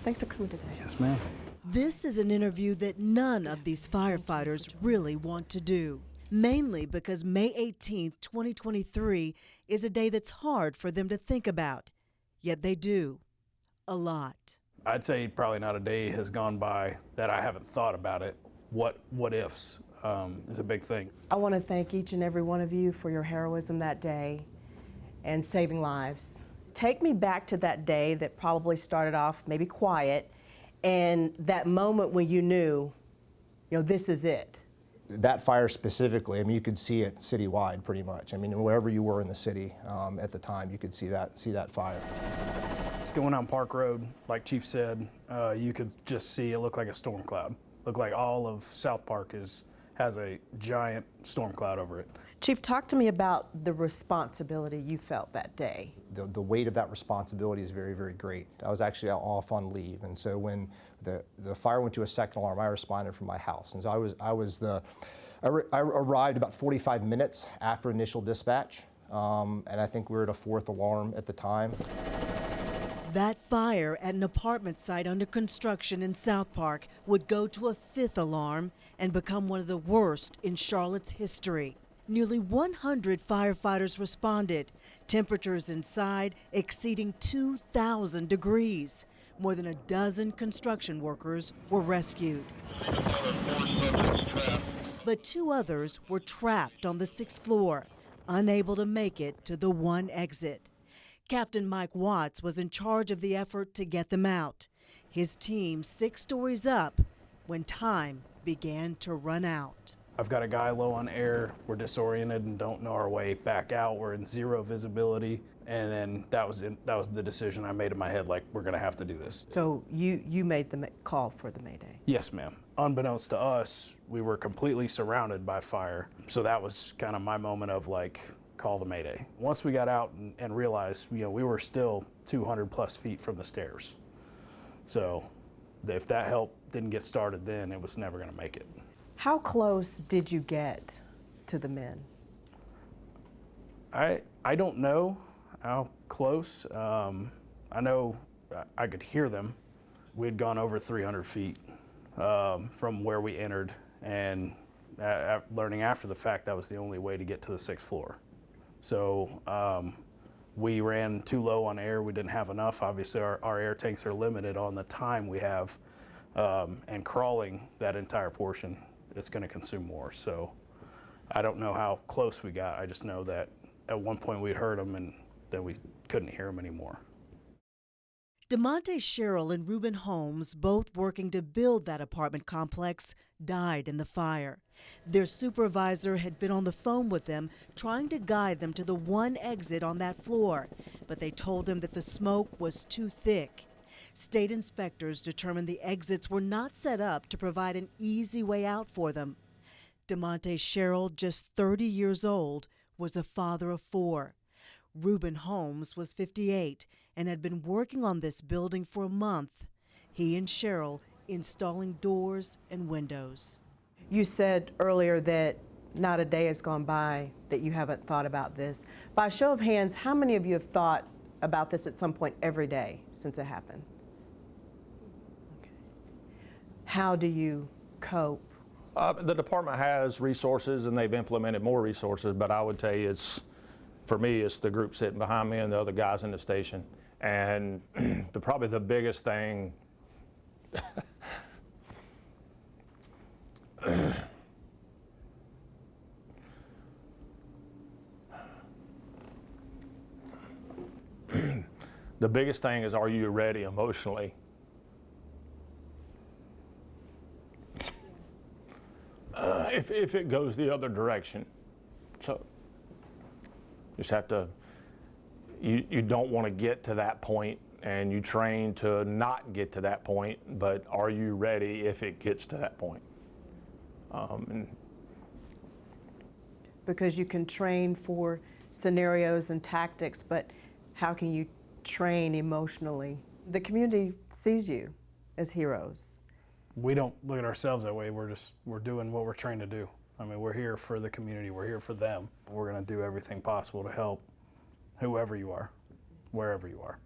Thanks for coming today. Yes, ma'am. This is an interview that none of these firefighters really want to do, mainly because May 18th, 2023 is a day that's hard for them to think about, yet they do, a lot. I'd say probably not a day has gone by that I haven't thought about it. What ifs is a big thing. I want to thank each and every one of you for your heroism that day and saving lives. Take me back to that day that probably started off maybe quiet, and that moment when you knew, this is it. That fire specifically, I mean, you could see it citywide pretty much. I mean, wherever you were in the city at the time, you could see that fire. It's going on Park Road, like Chief said, you could just see it looked like a storm cloud. Looked like all of Southpark has a giant storm cloud over it. Chief, talk to me about the responsibility you felt that day. The weight of that responsibility is very, very great. I was actually off on leave, and so when the fire went to a second alarm, I responded from my house. And so I arrived about 45 minutes after initial dispatch, and I think we were at a fourth alarm at the time. That fire at an apartment site under construction in Southpark would go to a fifth alarm and become one of the worst in Charlotte's history. Nearly 100 firefighters responded, temperatures inside exceeding 2,000 degrees. More than a dozen construction workers were rescued. But 2 others were trapped on the 6th floor, unable to make it to the one exit. Captain Mike Watts was in charge of the effort to get them out. His team 6 stories up when time began to run out. I've got a guy low on air. We're disoriented and don't know our way back out. We're in 0 visibility. And then that was the decision I made in my head, like, we're gonna have to do this. So you made the call for the Mayday? Yes, ma'am. Unbeknownst to us, we were completely surrounded by fire. So that was kind of my moment of like, call the Mayday. Once we got out and realized, we were still 200 plus feet from the stairs. So if that help didn't get started then, it was never gonna make it. How close did you get to the men? I don't know how close. I know I could hear them. We had gone over 300 feet from where we entered, and learning after the fact that was the only way to get to the 6th floor. So we ran too low on air. We didn't have enough. Obviously, our air tanks are limited on the time we have, and crawling that entire portion, it's going to consume more. So I don't know how close we got. I just know that at one point we'd heard them and then we couldn't hear them anymore. DeMonte Sherrill and Reuben Holmes, both working to build that apartment complex, died in the fire. Their supervisor had been on the phone with them, trying to guide them to the one exit on that floor, but they told him that the smoke was too thick. State inspectors determined the exits were not set up to provide an easy way out for them. DeMonte Sherrill, just 30 years old, was a father of 4. Reuben Holmes was 58 and had been working on this building for a month. He and Sherrill installing doors and windows. You said earlier that not a day has gone by that you haven't thought about this. By a show of hands, how many of you have thought about this at some point every day since it happened? Okay. How do you cope? The department has resources and they've implemented more resources, but I would tell you for me, it's the group sitting behind me and the other guys in the station. And probably the biggest thing the biggest thing is, are you ready emotionally? If it goes the other direction. So you just have to, you don't want to get to that point, and you train to not get to that point, but are you ready if it gets to that point? Because you can train for scenarios and tactics, but how can you train emotionally? The community sees you as heroes. We don't look at ourselves that way. We're doing what we're trained to do. I mean, we're here for the community. We're here for them. We're going to do everything possible to help whoever you are, wherever you are.